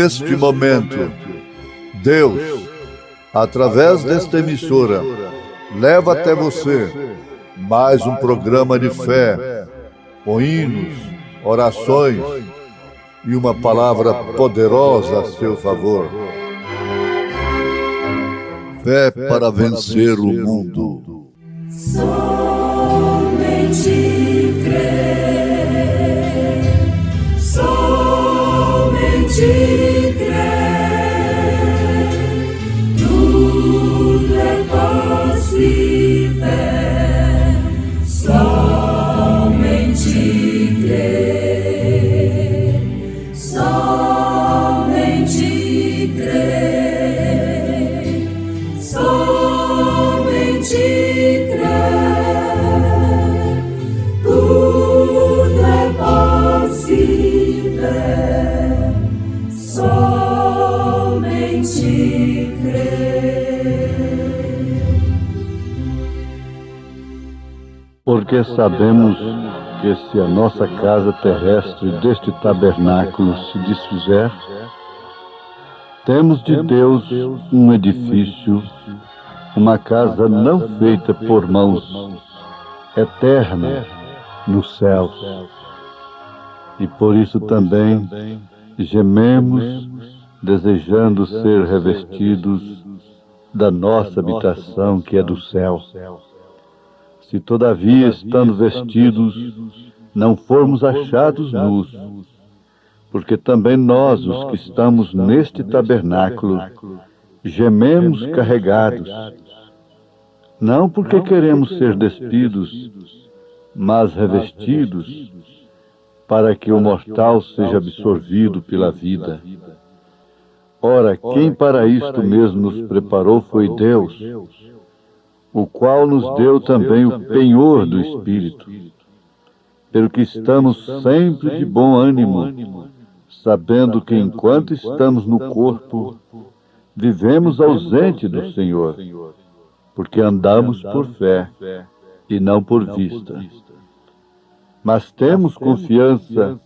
neste momento, Deus, através desta emissora, leva até você mais um programa de fé, com hinos, orações e uma palavra poderosa a seu favor. Fé para vencer o mundo. Somente crer, somente crer, tudo é possível, somente crer, somente crer, somente crer, tudo é possível, somente crer. Porque sabemos que se a nossa casa terrestre deste tabernáculo se desfizer, temos de Deus um edifício, uma casa não feita por mãos, eterna nos céus. E por isso também gememos, desejando ser revestidos da nossa habitação que é do céu. Se todavia, estando vestidos, não formos achados nus, porque também nós, os que estamos neste tabernáculo, gememos carregados, não porque queremos ser despidos, mas revestidos, para que o mortal seja absorvido pela vida. Ora, quem para isto mesmo nos preparou foi Deus, o qual nos deu também o penhor do Espírito, pelo que estamos sempre de bom ânimo, sabendo que enquanto estamos no corpo, vivemos ausente do Senhor, porque andamos por fé e não por vista. Mas temos confiança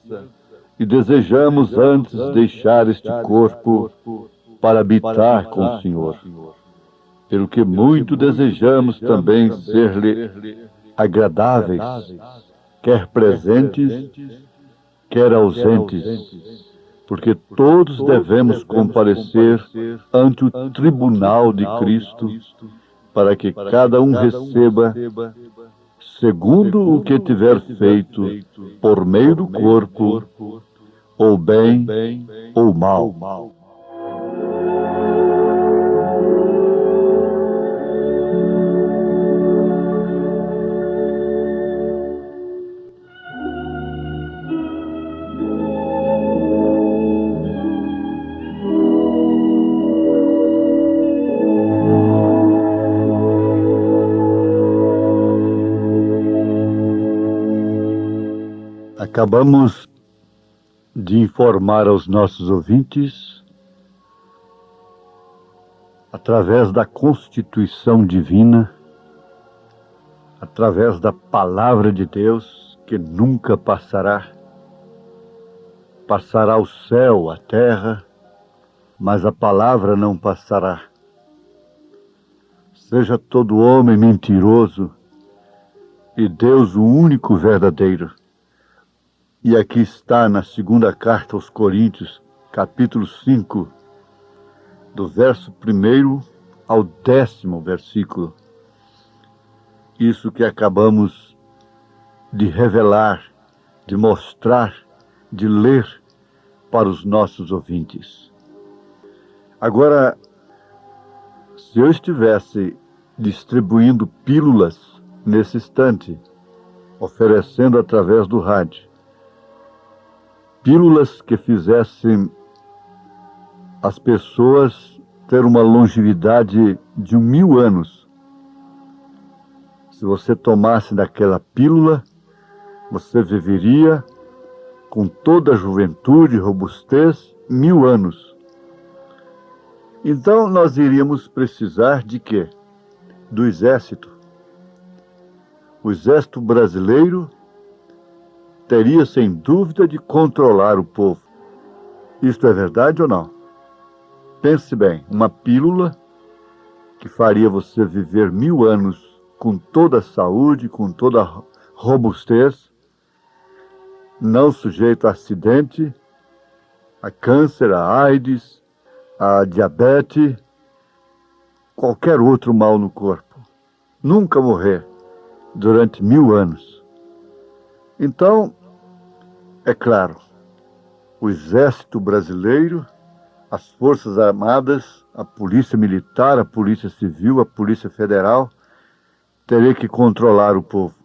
e desejamos antes deixar este corpo para habitar com o Senhor, pelo que muito desejamos também ser-lhe agradáveis, quer presentes, quer ausentes, porque todos devemos comparecer ante o tribunal de Cristo, para que cada um receba segundo o que tiver feito por meio do corpo, ou bem ou mal. Acabamos de informar aos nossos ouvintes, através da Constituição Divina, através da Palavra de Deus, que nunca passará. Passará o céu, a terra, mas a palavra não passará. Seja todo homem mentiroso e Deus o único verdadeiro. E aqui está na segunda carta aos Coríntios, capítulo 5, do verso 1 ao 10º versículo. Isso que acabamos de revelar, de mostrar, de ler para os nossos ouvintes. Agora, se eu estivesse distribuindo pílulas nesse instante, oferecendo através do rádio, pílulas que fizessem as pessoas ter uma longevidade de 1000 anos. Se você tomasse daquela pílula, você viveria com toda a juventude e robustez 1000 anos. Então nós iríamos precisar de quê? Do exército. O exército brasileiro teria sem dúvida de controlar o povo. Isto é verdade ou não? Pense bem, uma pílula que faria você viver 1000 anos com toda a saúde, com toda a robustez, não sujeito a acidente, a câncer, a AIDS, a diabetes, qualquer outro mal no corpo. Nunca morrer durante 1000 anos. Então, é claro, o Exército Brasileiro, as Forças Armadas, a Polícia Militar, a Polícia Civil, a Polícia Federal, teria que controlar o povo.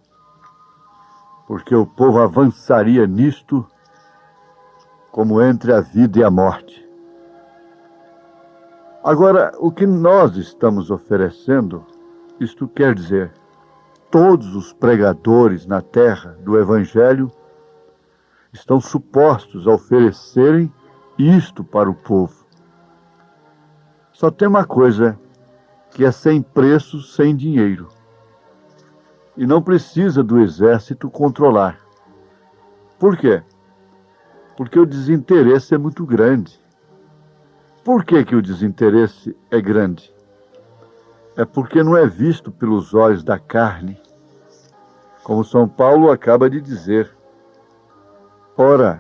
Porque o povo avançaria nisto como entre a vida e a morte. Agora, o que nós estamos oferecendo, isto quer dizer, todos os pregadores na terra do Evangelho estão supostos a oferecerem isto para o povo. Só tem uma coisa, que é sem preço, sem dinheiro. E não precisa do exército controlar. Por quê? Porque o desinteresse é muito grande. Por que que o desinteresse é grande? É porque não é visto pelos olhos da carne. Como São Paulo acaba de dizer. Ora,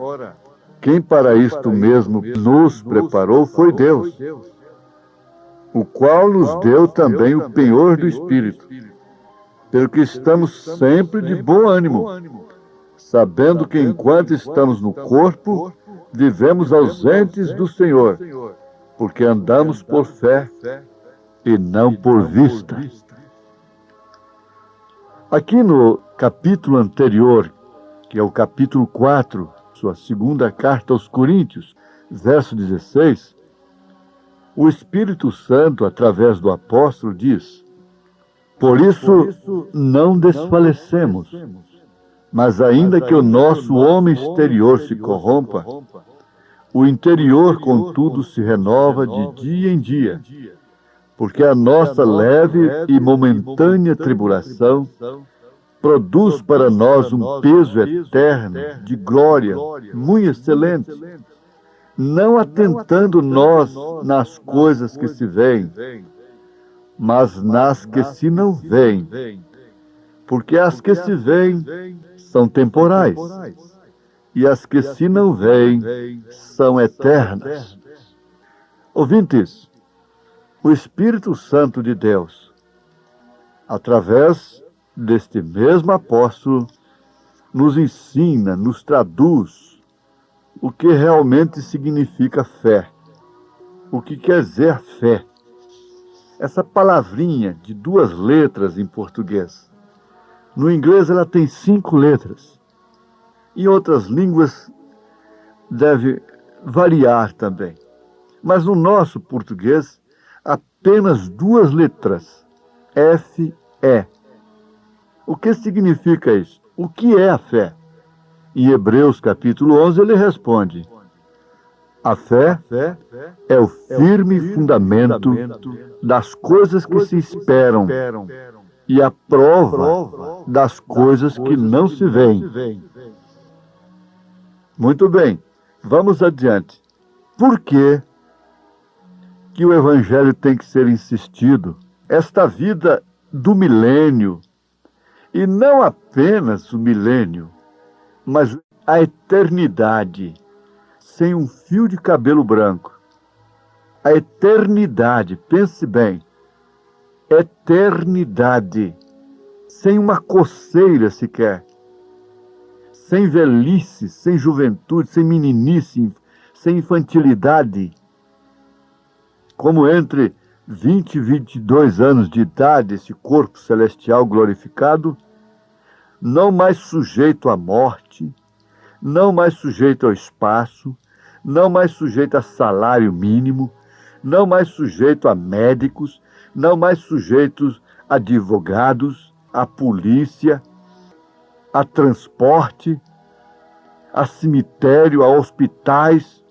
quem para isto mesmo nos preparou foi Deus, o qual nos deu também o penhor do Espírito, pelo que estamos sempre de bom ânimo, sabendo que enquanto estamos no corpo, vivemos ausentes do Senhor, porque andamos por fé e não por vista. Aqui no capítulo anterior, que é o capítulo 4, sua segunda carta aos Coríntios, verso 16, o Espírito Santo, através do apóstolo, diz: por isso não desfalecemos, mas ainda que o nosso homem exterior se corrompa, o interior, contudo, se renova de dia em dia, porque a nossa leve e momentânea tribulação produz para nós um peso eterno de glória muito excelente, não atentando nós nas coisas que se veem, mas nas que se não veem, porque as que se veem são temporais, e as que se não veem são eternas. Ouvintes, o Espírito Santo de Deus, através deste mesmo apóstolo, nos ensina, nos traduz o que realmente significa fé. O que quer dizer fé? Essa palavrinha de 2 letras em português. No inglês ela tem 5 letras. Em outras línguas deve variar também. Mas no nosso português, apenas 2 letras. F-E. O que significa isso? O que é a fé? Em Hebreus capítulo 11 ele responde: a fé é o firme fundamento das coisas que se esperam e a prova das coisas que não se veem. Muito bem, vamos adiante. Por que o Evangelho tem que ser insistido? Esta vida do milênio, e não apenas o milênio, mas a eternidade, sem um fio de cabelo branco. A eternidade, pense bem, eternidade, sem uma coceira sequer, sem velhice, sem juventude, sem meninice, sem infantilidade, como entre 20 e 22 anos de idade, esse corpo celestial glorificado, não mais sujeito à morte, não mais sujeito ao espaço, não mais sujeito a salário mínimo, não mais sujeito a médicos, não mais sujeito a advogados, a polícia, a transporte, a cemitério, a hospitais,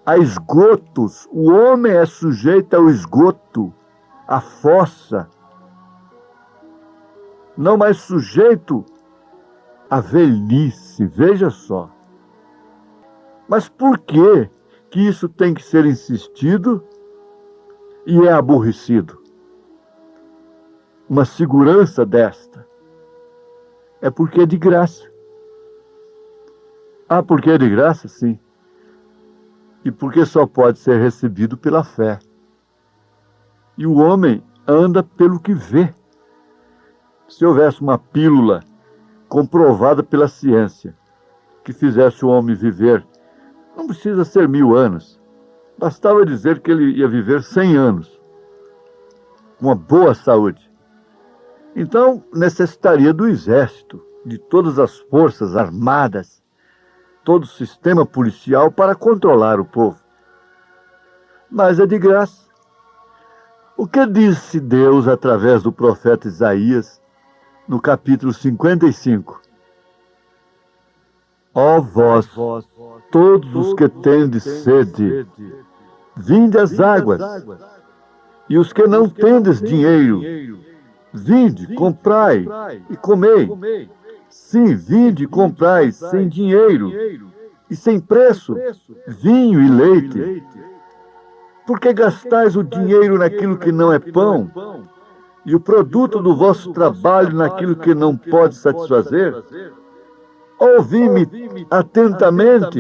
a esgotos. O homem é sujeito ao esgoto, à fossa, não mais sujeito à velhice, veja só. Mas por que isso tem que ser insistido e é aborrecido? Uma segurança desta é porque é de graça. Ah, porque é de graça? Sim. E porque só pode ser recebido pela fé. E o homem anda pelo que vê. Se houvesse uma pílula comprovada pela ciência que fizesse o homem viver, não precisa ser 1000 anos, bastava dizer que ele ia viver 100 anos, com uma boa saúde. Então, necessitaria do exército, de todas as forças armadas, todo o sistema policial para controlar o povo. Mas é de graça. O que disse Deus através do profeta Isaías, no capítulo 55? Ó vós, todos os que tendes sede, vinde às águas, e os que não tendes dinheiro, vinde, comprai e comei. Sim, vinde, comprai sem dinheiro e sem preço, vinho e leite. Porque gastais o dinheiro naquilo que não é pão, e o produto do vosso trabalho naquilo que não pode satisfazer? Ouvi-me atentamente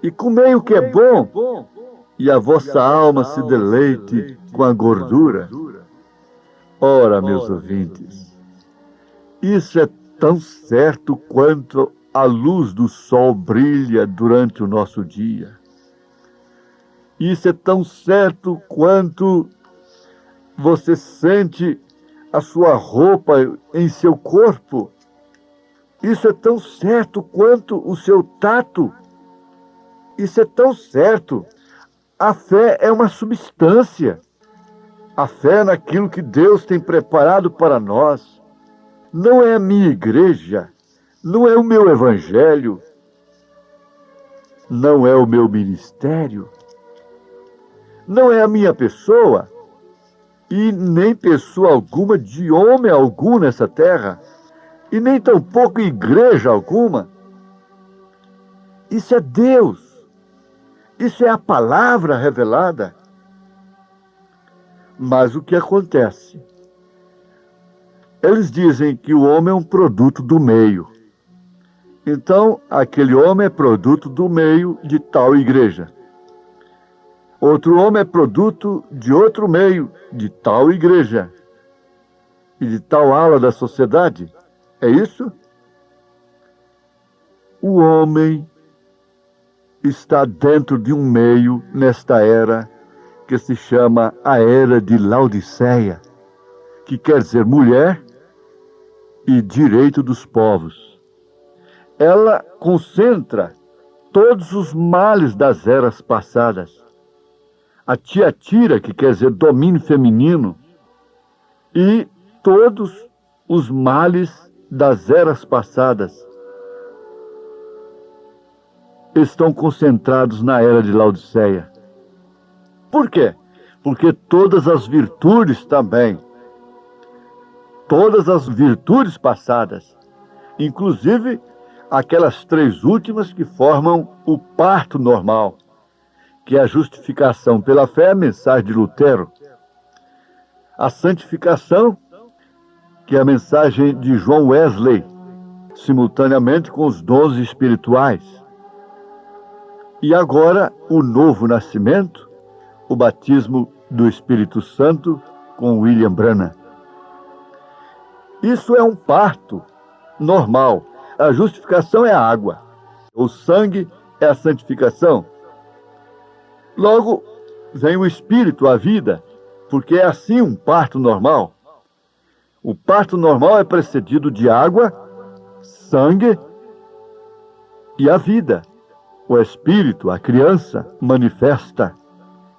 e comei o que é bom, e a vossa alma se deleite com a gordura. Ora, meus ouvintes, isso é tão certo quanto a luz do sol brilha durante o nosso dia. Isso é tão certo quanto você sente a sua roupa em seu corpo. Isso é tão certo quanto o seu tato. Isso é tão certo. A fé é uma substância. A fé é naquilo que Deus tem preparado para nós. Não é a minha igreja, não é o meu evangelho, não é o meu ministério, não é a minha pessoa, e nem pessoa alguma de homem algum nessa terra, e nem tampouco igreja alguma. Isso é Deus, isso é a palavra revelada. Mas o que acontece? Eles dizem que o homem é um produto do meio. Então, aquele homem é produto do meio de tal igreja. Outro homem é produto de outro meio, de tal igreja. E de tal ala da sociedade. É isso? O homem está dentro de um meio nesta era que se chama a Era de Laodiceia, que quer dizer mulher e direito dos povos. Ela concentra todos os males das eras passadas. A Tiatira, que quer dizer domínio feminino, e todos os males das eras passadas estão concentrados na Era de Laodiceia. Por quê? Porque todas as virtudes também, todas as virtudes passadas, inclusive aquelas 3 últimas que formam o parto normal, que é a justificação pela fé, a mensagem de Lutero, a santificação, que é a mensagem de João Wesley, simultaneamente com os dons espirituais, e agora o novo nascimento, o batismo do Espírito Santo com William Branham. Isso é um parto normal. A justificação é a água. O sangue é a santificação. Logo, vem o Espírito, a vida, porque é assim um parto normal. O parto normal é precedido de água, sangue e a vida. O Espírito, a criança, manifesta.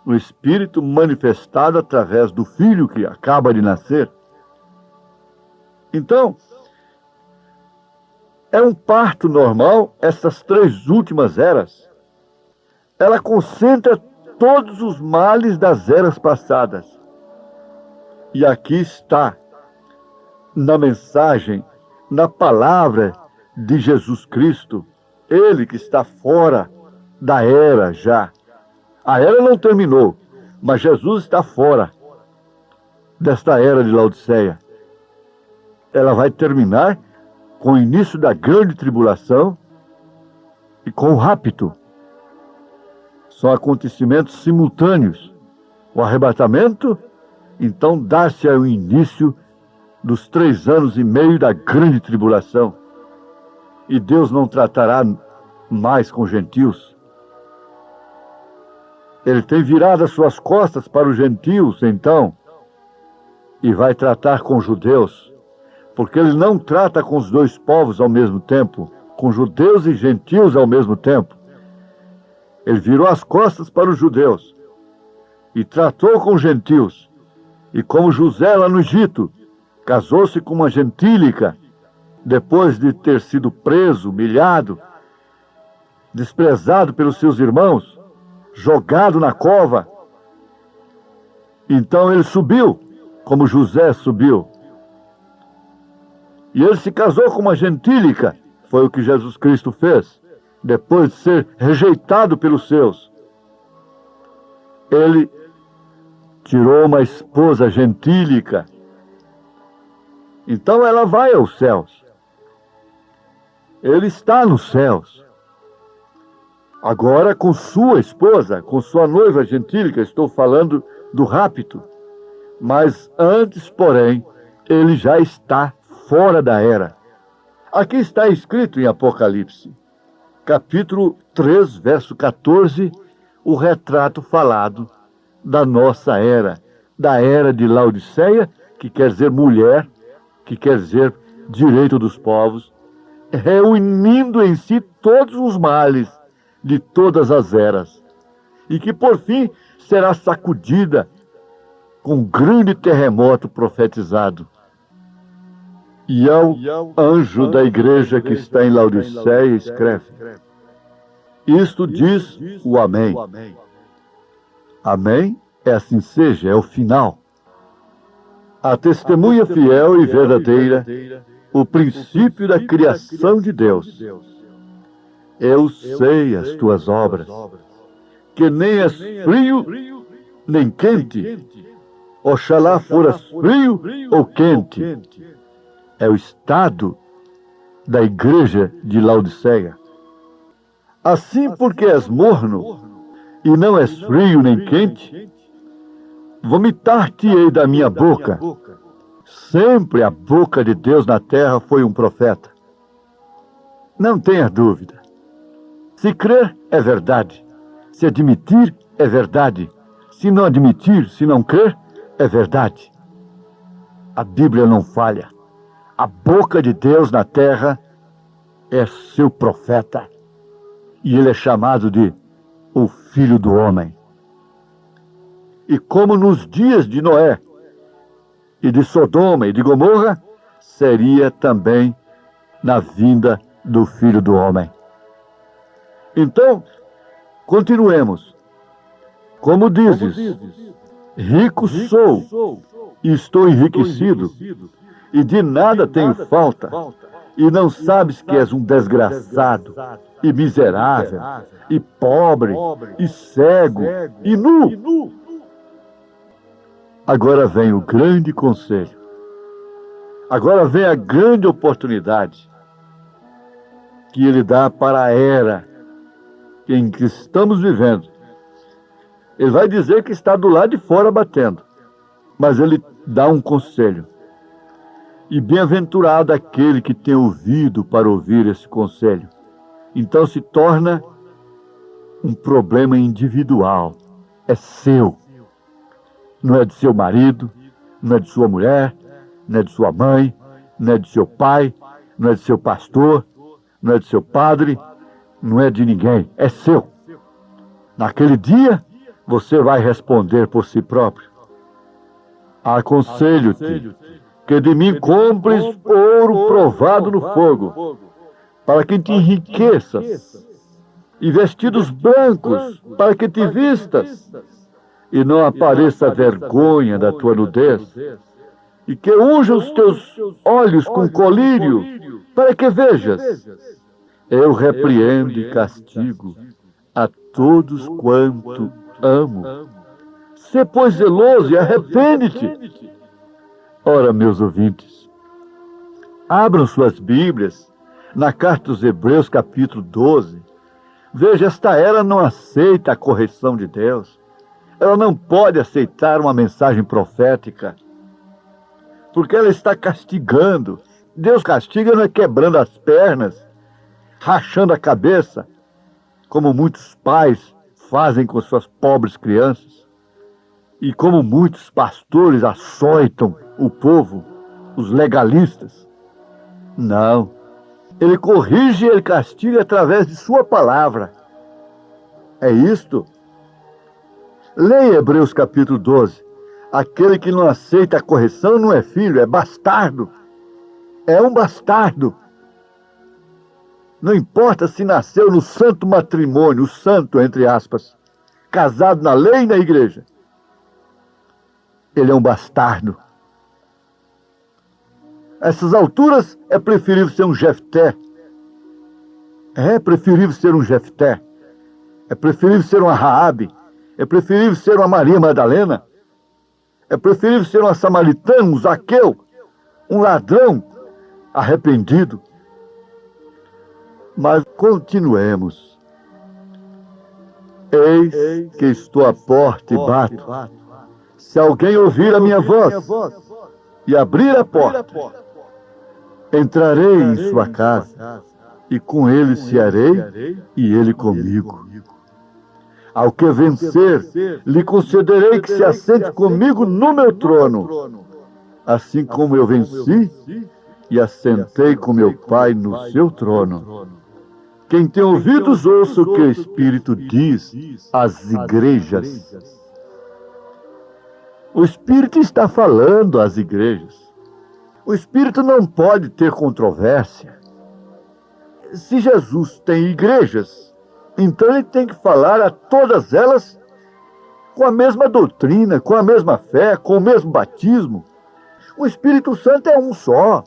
O Espírito manifestado através do Filho que acaba de nascer. Então, é um parto normal, essas 3 últimas eras. Ela concentra todos os males das eras passadas. E aqui está, na mensagem, na palavra de Jesus Cristo, Ele que está fora da era já. A era não terminou, mas Jesus está fora desta era de Laodiceia. Ela vai terminar com o início da grande tribulação e com o rapto. São acontecimentos simultâneos. O arrebatamento, então, dá-se ao início dos 3 anos e meio da grande tribulação. E Deus não tratará mais com gentios. Ele tem virado as suas costas para os gentios, então, e vai tratar com os judeus, porque ele não trata com os 2 povos ao mesmo tempo, com judeus e gentios ao mesmo tempo. Ele virou as costas para os judeus e tratou com os gentios. E como José lá no Egito casou-se com uma gentílica, depois de ter sido preso, humilhado, desprezado pelos seus irmãos, jogado na cova, então ele subiu, como José subiu. E ele se casou com uma gentílica, foi o que Jesus Cristo fez, depois de ser rejeitado pelos seus. Ele tirou uma esposa gentílica, então ela vai aos céus. Ele está nos céus. Agora com sua esposa, com sua noiva gentílica, estou falando do rapto. Mas antes, porém, ele já está fora da era. Aqui está escrito em Apocalipse, capítulo 3, verso 14, o retrato falado da nossa era, da era de Laodiceia, que quer dizer mulher, que quer dizer direito dos povos, reunindo em si todos os males de todas as eras, e que por fim será sacudida com um grande terremoto profetizado. E ao anjo da igreja que está em Laodiceia escreve: isto diz o Amém. Amém é assim seja, é o final. A testemunha fiel e verdadeira, o princípio da criação de Deus. Eu sei as tuas obras, que nem és frio nem quente. Oxalá foras frio ou quente. É o estado da igreja de Laodiceia. Assim, porque és morno e não és frio nem quente, vomitar-te-ei da minha boca. Sempre a boca de Deus na terra foi um profeta. Não tenha dúvida. Se crer, é verdade. Se admitir, é verdade. Se não admitir, se não crer, é verdade. A Bíblia não falha. A boca de Deus na terra é seu profeta. E ele é chamado de o Filho do Homem. E como nos dias de Noé, e de Sodoma e de Gomorra, seria também na vinda do Filho do Homem. Então, continuemos. Como dizes, rico sou, e estou enriquecido, e de nada tenho falta, e não sabes que és um desgraçado, e miserável, e pobre, e cego, e nu. Agora vem o grande conselho. Agora vem a grande oportunidade que ele dá para a era em que estamos vivendo. Ele vai dizer que está do lado de fora batendo, mas ele dá um conselho. E bem-aventurado aquele que tem ouvido para ouvir esse conselho. Então se torna um problema individual. É seu. Não é de seu marido, não é de sua mulher, não é de sua mãe, não é de seu pai, não é de seu pastor, não é de seu padre, não é de ninguém, é seu. Naquele dia, você vai responder por si próprio. Aconselho-te que de mim compres ouro provado no fogo, para que te enriqueças, e vestidos brancos, para que te vistas, e não apareça a vergonha da tua nudez, e que unja os teus olhos com colírio, para que vejas. Eu repreendo e castigo a todos quanto amo. Sê, pois, zeloso e arrepende-te. Ora, meus ouvintes, abram suas Bíblias na carta aos Hebreus, capítulo 12. Veja, esta era não aceita a correção de Deus. Ela não pode aceitar uma mensagem profética, porque ela está castigando. Deus castiga não é quebrando as pernas, rachando a cabeça, como muitos pais fazem com suas pobres crianças, e como muitos pastores açoitam o povo, os legalistas. Não. Ele corrige e ele castiga através de sua palavra. É isto. Leia Hebreus capítulo 12. Aquele que não aceita a correção não é filho, é bastardo. É um bastardo. Não importa se nasceu no santo matrimônio, o santo, entre aspas, casado na lei e na igreja. Ele é um bastardo. A essas alturas é preferível ser um Jefté. É preferível ser um Jefté. É preferível ser uma Raabe. É preferível ser uma Maria Madalena. É preferível ser uma samaritana, um Zaqueu, um ladrão arrependido. Mas continuemos. Eis que estou à porta e bato. Se alguém ouvir a minha voz e abrir a porta, entrarei em sua casa e com ele cearei e ele comigo. Ao que vencer, lhe concederei que se assente comigo no meu trono, assim como eu venci e assentei com meu Pai no seu trono. Quem tem ouvidos, ouça o que o Espírito diz às igrejas. O Espírito está falando às igrejas. O Espírito não pode ter controvérsia. Se Jesus tem igrejas, então ele tem que falar a todas elas com a mesma doutrina, com a mesma fé, com o mesmo batismo. O Espírito Santo é um só.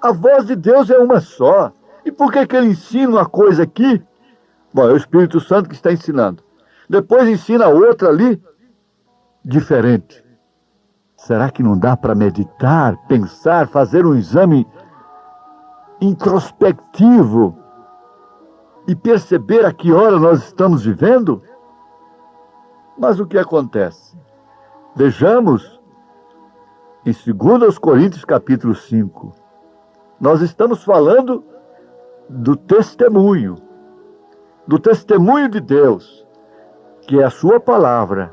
A voz de Deus é uma só. E por que ele ensina uma coisa aqui? Bom, é o Espírito Santo que está ensinando. Depois ensina outra ali, diferente. Será que não dá para meditar, pensar, fazer um exame introspectivo e perceber a que hora nós estamos vivendo? Mas o que acontece? Vejamos em 2 Coríntios capítulo 5. Nós estamos falando do testemunho de Deus, que é a sua palavra.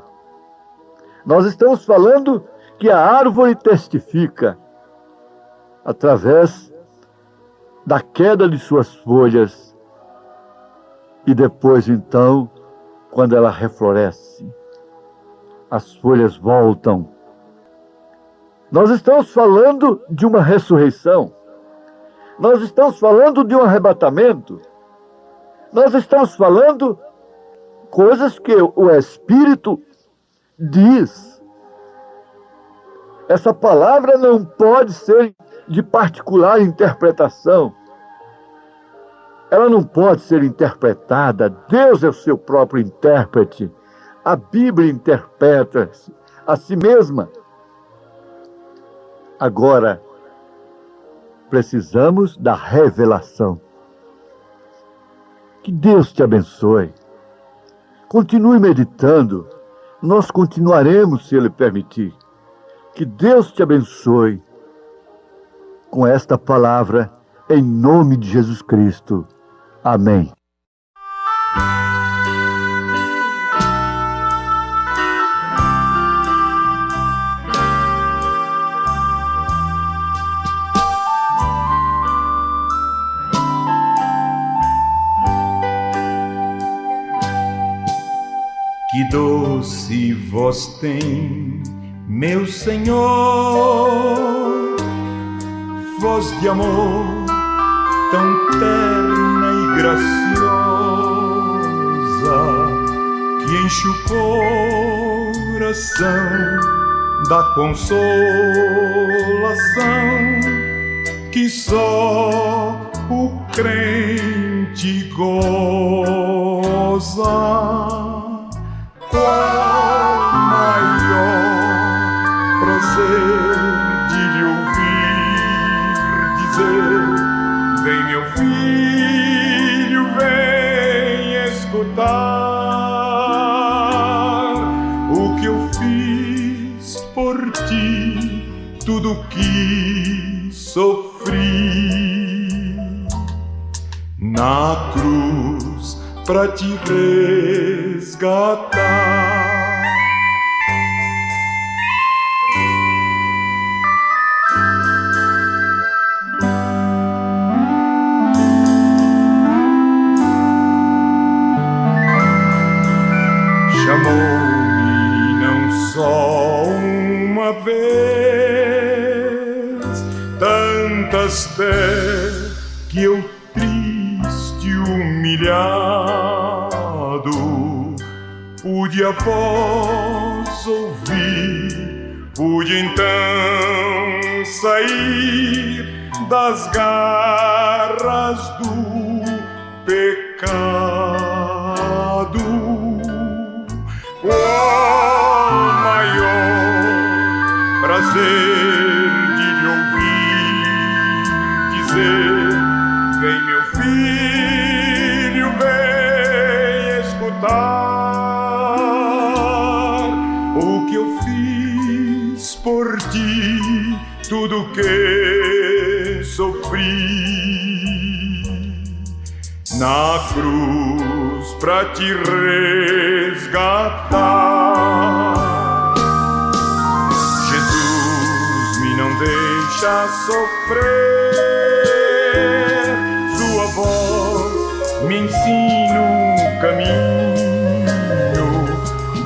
Nós estamos falando que a árvore testifica através da queda de suas folhas e depois, então, quando ela refloresce, as folhas voltam. Nós estamos falando de uma ressurreição. Nós estamos falando de um arrebatamento. Nós estamos falando coisas que o Espírito diz. Essa palavra não pode ser de particular interpretação. Ela não pode ser interpretada. Deus é o seu próprio intérprete. A Bíblia interpreta a si mesma. Agora, precisamos da revelação. Que Deus te abençoe. Continue meditando. Nós continuaremos, se Ele permitir. Que Deus te abençoe com esta palavra, em nome de Jesus Cristo. Amém. Que doce voz tem, meu Senhor, voz de amor tão terna e graciosa, que enche o coração da consolação que só o crente goza. causar. Qual maior prazer de lhe ouvir dizer: vem meu filho, vem escutar o que eu fiz por ti, tudo que sofri na cruz pra te resgatar. Chamou-me não só uma vez, tantas vezes que eu triste, humilhado, pude a voz ouvir, pude então sair das garras do pecado. Qual maior prazer de lhe ouvir dizer: vem meu filho, vem escutar o que eu fiz por ti, tudo que sofri na cruz pra te resgatar. Jesus me não deixa sofrer, sua voz me ensina um caminho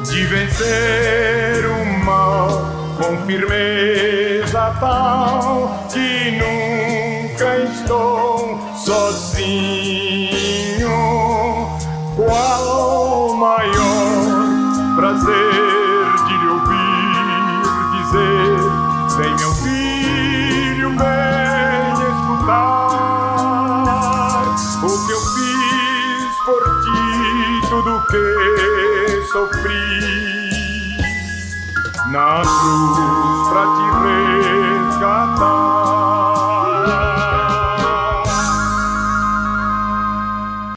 de vencer o mal com firmeza tal que nunca estou sozinho. Qual o maior prazer